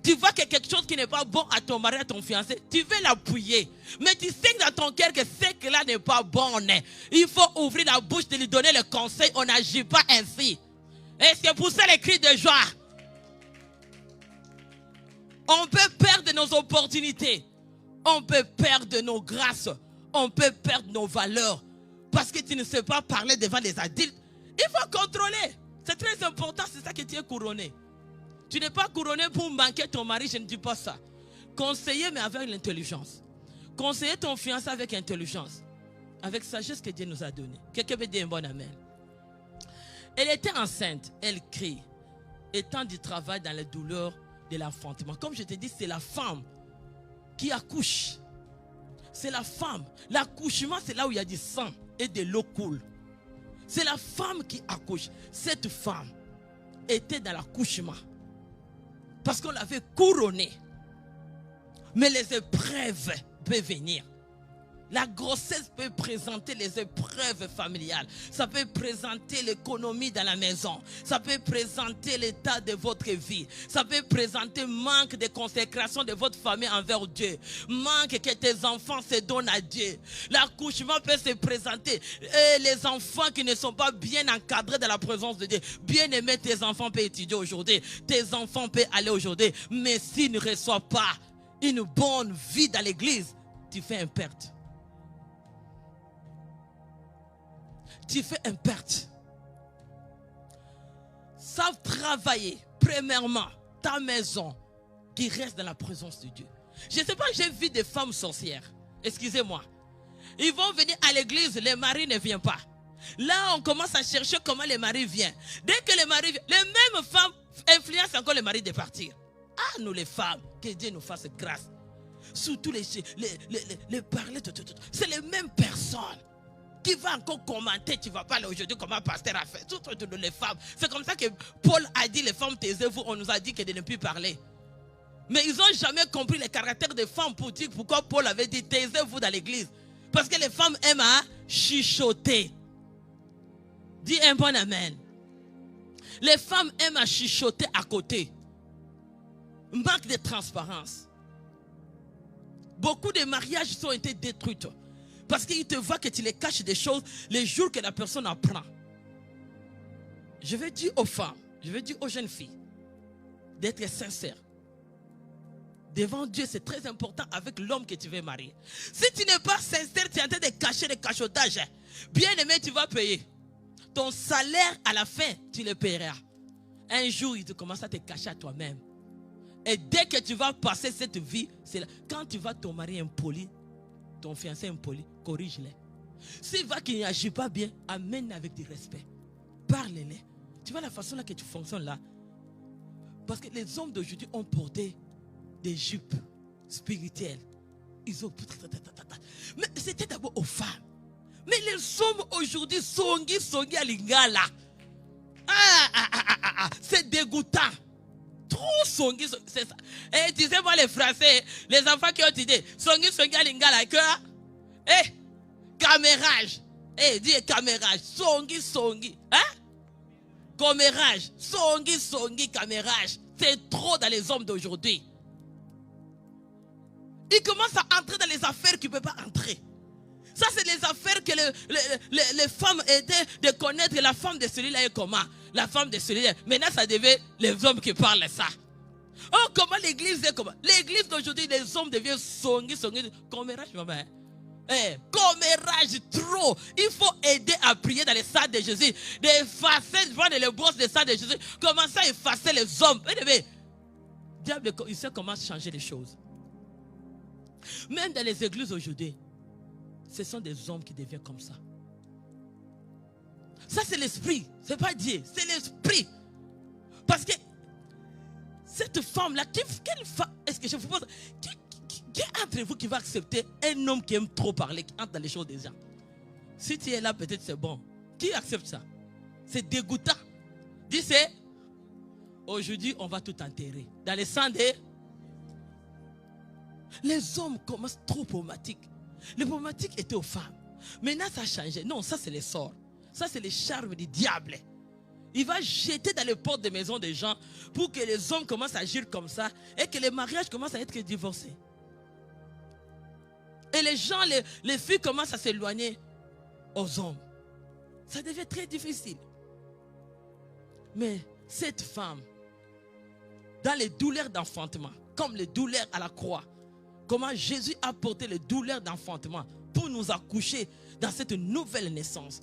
Tu vois que quelque chose qui n'est pas bon à ton mari, à ton fiancé, tu veux l'appuyer. Mais tu sais que dans ton cœur que ce que là n'est pas bon. Il faut ouvrir la bouche, de lui donner le conseil. On n'agit pas ainsi. Et c'est pour ça les cris de joie. On peut perdre nos opportunités. On peut perdre nos grâces. On peut perdre nos valeurs. Parce que tu ne sais pas parler devant les adultes. Il faut contrôler. C'est très important, c'est ça que tu es couronné. Tu n'es pas couronné pour manquer ton mari, je ne dis pas ça. Conseiller, mais avec l'intelligence. Conseiller ton fiancé avec intelligence. Avec sagesse que Dieu nous a donnée. Quelqu'un veut dire un bon amen. Elle était enceinte, elle crie. Étant du travail dans la douleur de l'enfantement. Comme je te dis, c'est la femme qui accouche. C'est la femme. L'accouchement, c'est là où il y a du sang et de l'eau coule. C'est la femme qui accouche. Cette femme était dans l'accouchement. Parce qu'on l'avait couronnée. Mais les épreuves peuvent venir. La grossesse peut présenter les épreuves familiales. Ça peut présenter l'économie dans la maison. Ça peut présenter l'état de votre vie. Ça peut présenter manque de consécration de votre famille envers Dieu. Manque que tes enfants se donnent à Dieu. L'accouchement peut se présenter. Et les enfants qui ne sont pas bien encadrés dans la présence de Dieu. Bien aimé, tes enfants peuvent étudier aujourd'hui. Tes enfants peuvent aller aujourd'hui. Mais s'ils ne reçoivent pas une bonne vie dans l'église, tu fais une perte. Tu fais une perte. Savent travailler, premièrement, ta maison qui reste dans la présence de Dieu. Je ne sais pas, j'ai vu des femmes sorcières. Excusez-moi. Ils vont venir à l'église, les maris ne viennent pas. Là, on commence à chercher comment les maris viennent. Dès que les maris viennent, les mêmes femmes influencent encore les maris de partir. Ah, nous les femmes, que Dieu nous fasse grâce. Surtout les parler, c'est les mêmes personnes. Qui va encore commenter, tu ne vas pas aller aujourd'hui comment pasteur a fait. Surtout les femmes. C'est comme ça que Paul a dit, les femmes, taisez-vous. On nous a dit que de ne plus parler. Mais ils n'ont jamais compris le caractère des femmes pour dire pourquoi Paul avait dit, taisez-vous dans l'église. Parce que les femmes aiment à chuchoter. Dis un bon amen. Les femmes aiment à chuchoter à côté. Manque de transparence. Beaucoup de mariages ont été détruits. Parce qu'ils te voient que tu les caches des choses les jours que la personne apprend. Je veux dire aux femmes, je veux dire aux jeunes filles, d'être sincères. Devant Dieu, c'est très important avec l'homme que tu veux marier. Si tu n'es pas sincère, tu es en train de cacher les cachotages. Bien aimé, tu vas payer. Ton salaire, à la fin, tu le paieras. Un jour, il te commence à te cacher à toi-même. Et dès que tu vas passer cette vie, c'est là. Quand tu vas ton mari impoli, ton fiancé impoli, corrige-les. S'il voit qu'il n'agit pas bien, amène avec du respect. Parle-les. Tu vois la façon là que tu fonctionnes là. Parce que les hommes d'aujourd'hui ont porté des jupes spirituelles. Ils ont... Mais c'était d'abord aux femmes. Mais les hommes aujourd'hui, songi à lingala. C'est dégoûtant. Trop songi, c'est ça. Et tu sais, moi les Français, les enfants qui ont idée, songi à lingala, que... camérage. Dis camérage. Songi. Hein? Commérage. Songi, camérage. C'est trop dans les hommes d'aujourd'hui. Ils commencent à entrer dans les affaires qu'ils ne peuvent pas entrer. Ça, c'est les affaires que les femmes aidaient de connaître. La femme de celui-là est comment? La femme de celui-là. Maintenant, ça devait les hommes qui parlent ça. Oh, comment l'église est comment? L'église d'aujourd'hui, les hommes deviennent songi. Commérage, maman. Commérage trop. Il faut aider à prier dans les salles de Jésus. D'effacer devant les brosses des salles de Jésus. Commencer à effacer les hommes. Le diable, il sait comment changer les choses. Même dans les églises aujourd'hui, ce sont des hommes qui deviennent comme ça. Ça, c'est l'esprit. Ce n'est pas Dieu, c'est l'esprit. Parce que cette femme-là, quelle femme, est-ce que je vous pose, qui est entre vous qui va accepter un homme qui aime trop parler, qui entre dans les choses des gens? Si tu es là, peut-être c'est bon. Qui accepte ça? C'est dégoûtant. Dis, c'est aujourd'hui, on va tout enterrer. Dans les sangs des... Les hommes commencent trop problématiques. Les problématiques étaient aux femmes. Maintenant, ça a changé. Non, ça, c'est les sorts. Ça, c'est les charmes du diable. Il va jeter dans les portes des maisons des gens pour que les hommes commencent à agir comme ça et que les mariages commencent à être divorcés. Et les gens, les filles commencent à s'éloigner aux hommes. Ça devient très difficile. Mais cette femme, dans les douleurs d'enfantement, comme les douleurs à la croix, comment Jésus a porté les douleurs d'enfantement pour nous accoucher dans cette nouvelle naissance.